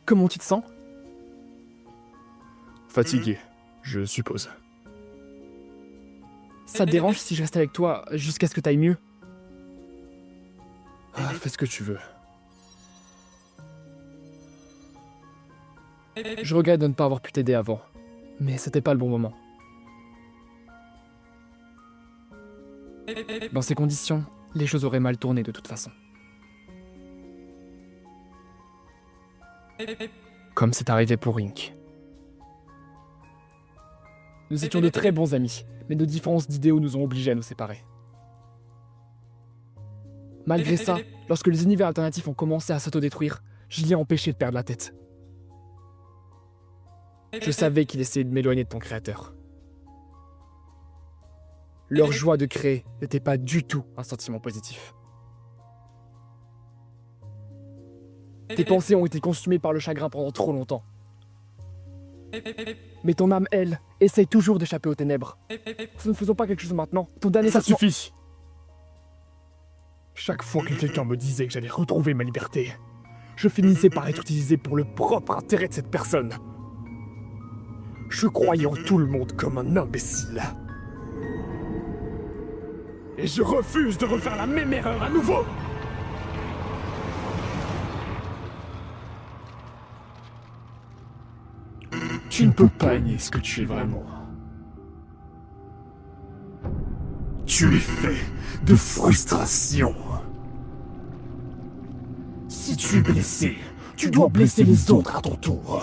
Comment tu te sens? Fatigué, je suppose. Ça te dérange si je reste avec toi jusqu'à ce que t'ailles mieux? Fais ce que tu veux. Je regrette de ne pas avoir pu t'aider avant, mais c'était pas le bon moment. Dans ces conditions, les choses auraient mal tourné de toute façon. Comme c'est arrivé pour Rink. Nous étions de très bons amis, mais nos différences d'idéaux nous ont obligés à nous séparer. Malgré ça, lorsque les univers alternatifs ont commencé à s'autodétruire, je l'ai empêché de perdre la tête. Je savais qu'il essayait de m'éloigner de ton créateur. Leur joie de créer n'était pas du tout un sentiment positif. Tes pensées ont été consumées par le chagrin pendant trop longtemps. Mais ton âme, elle, essaye toujours d'échapper aux ténèbres. Si nous ne faisons pas quelque chose maintenant, ton damné Ça sentiment... suffit. Chaque fois que quelqu'un me disait que j'allais retrouver ma liberté, je finissais par être utilisé pour le propre intérêt de cette personne. Je croyais en tout le monde comme un imbécile. Et je refuse de refaire la même erreur à nouveau. Tu ne peux pas nier ce que tu es vraiment. Tu es fait de frustration. Si tu es blessé, tu dois blesser les autres à ton tour.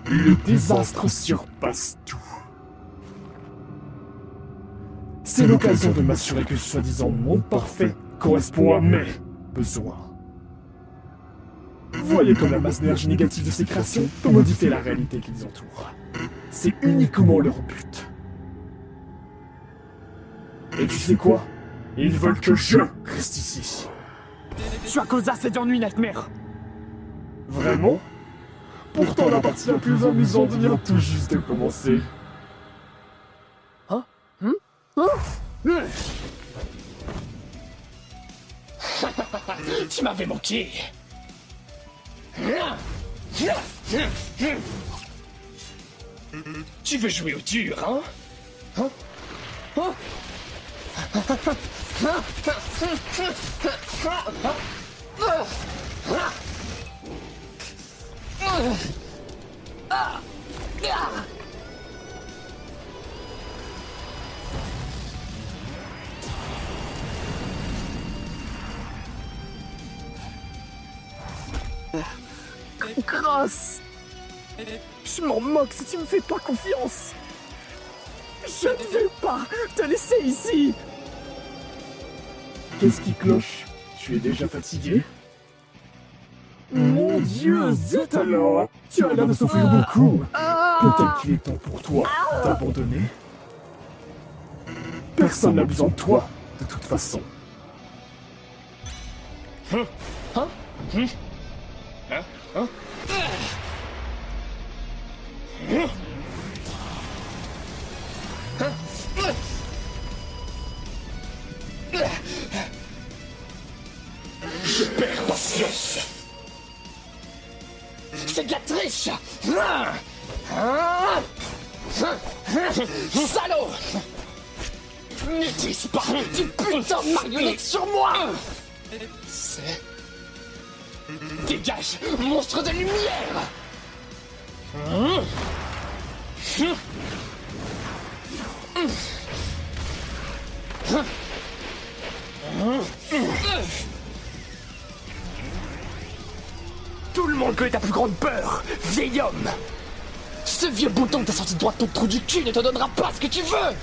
Le désastre surpasse tout. C'est l'occasion de m'assurer que ce soi-disant monde parfait correspond à mes besoins. Voyez comme la masse d'énergie négative de ces créations peut modifier la réalité qui les entoure. C'est uniquement leur but. Et tu sais quoi? Ils veulent que je reste ici. Tu as causé assez d'ennuis, Nightmare. Vraiment? Pourtant la partie la plus amusante vient tout juste de commencer. Tu m'avais manqué. Tu veux jouer au dur, hein? Grâce. Je m'en moque si tu me fais pas confiance. Je ne vais pas te laisser ici. Qu'est-ce qui cloche? Tu es déjà fatigué? Mon Dieu, zut alors! Tu as l'air de souffrir beaucoup. Peut-être qu'il est temps pour toi d'abandonner. Personne n'a besoin de toi, de toute façon. Je perds patience. C'est de la triche. Salaud! N'utilise pas du putain de marionnette sur moi. C'est... Dégage, monstre de lumière! Tout le monde connaît ta plus grande peur, vieil homme. Ce vieux bouton que t'as sorti droit de ton trou du cul ne te donnera pas ce que tu veux!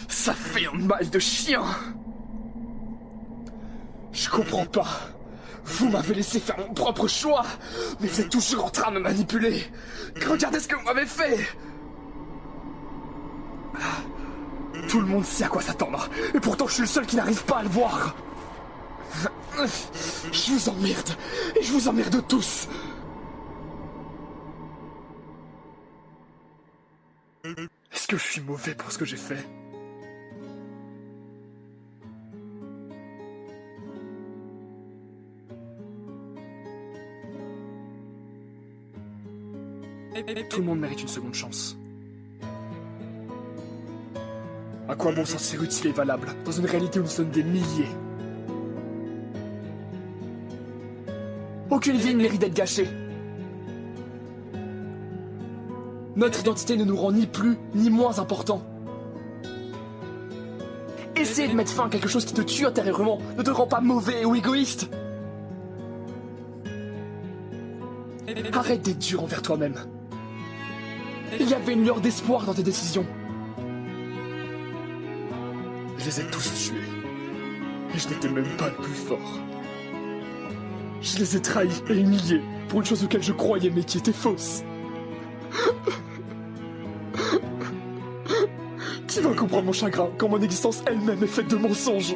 Ça fait un mal de chien. Je comprends pas. Vous m'avez laissé faire mon propre choix, mais vous êtes toujours en train de me manipuler. Regardez ce que vous m'avez fait. Tout le monde sait à quoi s'attendre, et pourtant je suis le seul qui n'arrive pas à le voir. Je vous emmerde, et je vous emmerde tous. Est-ce que je suis mauvais pour ce que j'ai fait? Tout le monde mérite une seconde chance. À quoi bon s'en sentir utile et valable dans une réalité où nous sommes des milliers? Aucune vie ne mérite d'être gâchée. Notre identité ne nous rend ni plus ni moins importants. Essayer de mettre fin à quelque chose qui te tue intérieurement ne te rend pas mauvais ou égoïste. Arrête d'être dur envers toi-même. Il y avait une lueur d'espoir dans tes décisions. Je les ai tous tués. Et je n'étais même pas le plus fort. Je les ai trahis et humiliés pour une chose auquel je croyais mais qui était fausse. Qui va comprendre mon chagrin quand mon existence elle-même est faite de mensonges?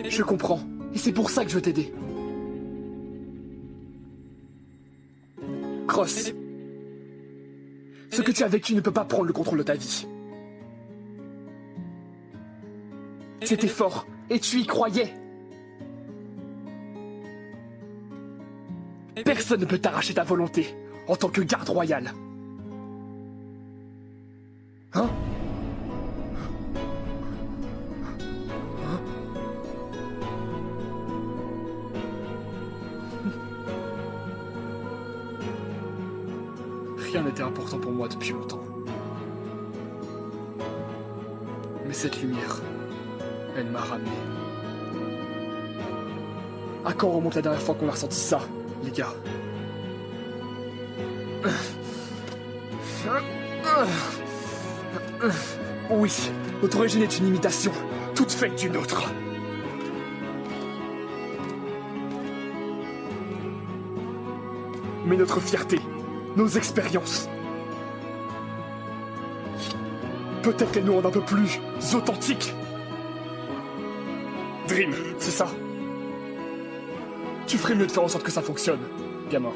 Je comprends, et c'est pour ça que je veux t'aider. Cross, ce que tu as vécu ne peut pas prendre le contrôle de ta vie. Tu étais fort, et tu y croyais. Personne ne peut t'arracher ta volonté en tant que garde royal. Hein? Rien n'était important pour moi depuis longtemps. Mais cette lumière, elle m'a ramené. À quand remonte la dernière fois qu'on a ressenti ça, les gars? Oui, notre origine est une imitation, toute faite d'une autre. Mais notre fierté, nos expériences, peut-être qu'elles nous rendent un peu plus authentiques. Dream, c'est ça. Tu ferais mieux de faire en sorte que ça fonctionne, gamin.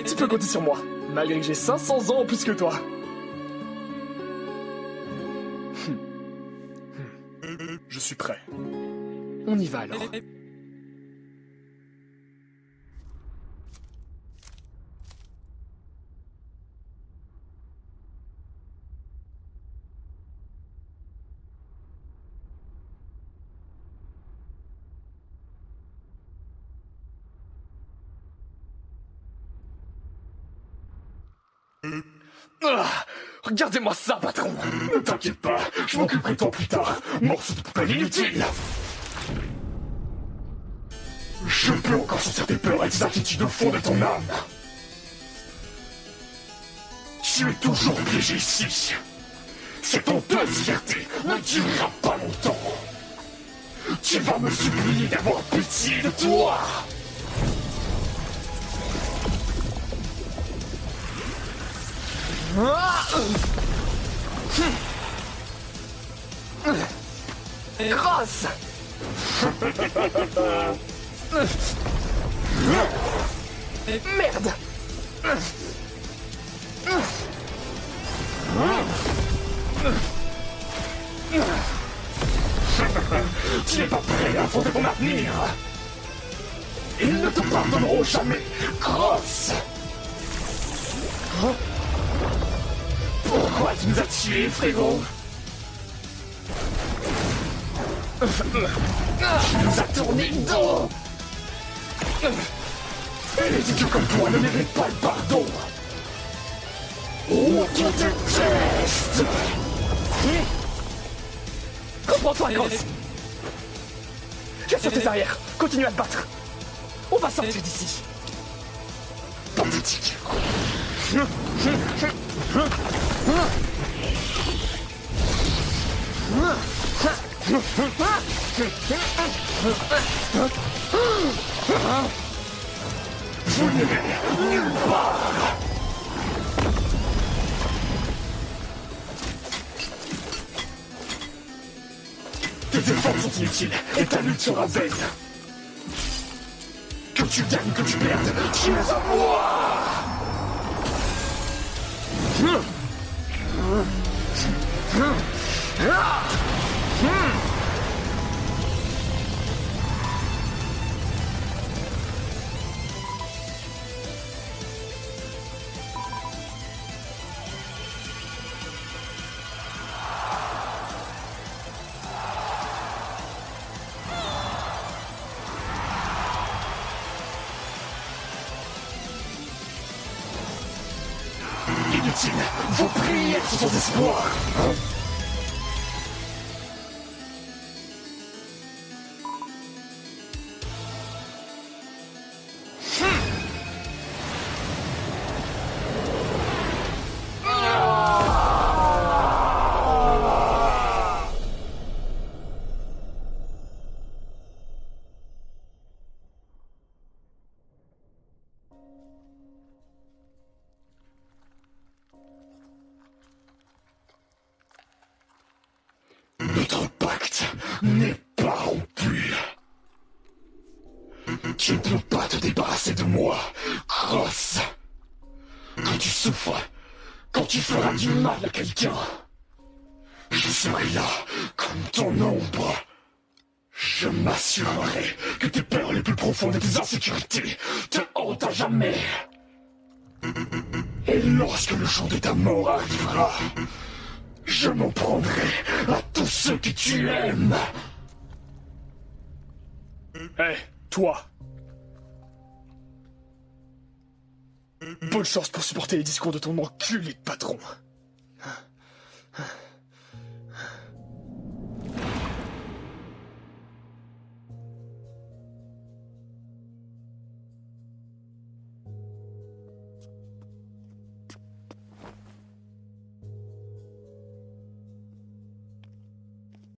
Tu peux compter sur moi, malgré que j'ai 500 ans en plus que toi. Je suis prêt. On y va alors. Regardez-moi ça, patron. Ne t'inquiète pas, je m'occuperai de toi plus tard. Morceau de poupée inutile. Je peux encore sentir tes peurs et tes inquiétudes au fond de ton âme. Tu es toujours piégé ici. Cette honteuse fierté ne durera pas longtemps. Tu vas me supplier d'avoir pitié de toi. Grosse. Merde. Tu n'es pas prêt à affronter ton avenir. Ils ne te pardonneront jamais, Cross. Pourquoi tu nous as tués, frérot? Tu nous as tourné le dos. Et les idiots comme toi ne méritent pas le pardon. On te déteste. Reprends-toi, Grosse. J'ai sur tes arrières. Continue à te battre. On va sortir d'ici. Pathétique. Vous n'irez nulle part. Tes efforts sont inutiles et ta lutte sera vaine. Que tu gagnes, que tu perdes, tu es à moi. Inutile, vos prières sont sans espoir. Notre pacte n'est pas rompu. Tu ne peux pas te débarrasser de moi, Cross. Quand tu souffres, quand tu feras du mal à quelqu'un, je serai là comme ton ombre. Je m'assurerai que tes peurs les plus profondes et tes insécurités te hantent à jamais. Et lorsque le jour de ta mort arrivera, je m'en prendrai à tous ceux que tu aimes. Hé, toi! Bonne chance pour supporter les discours de ton enculé de patron.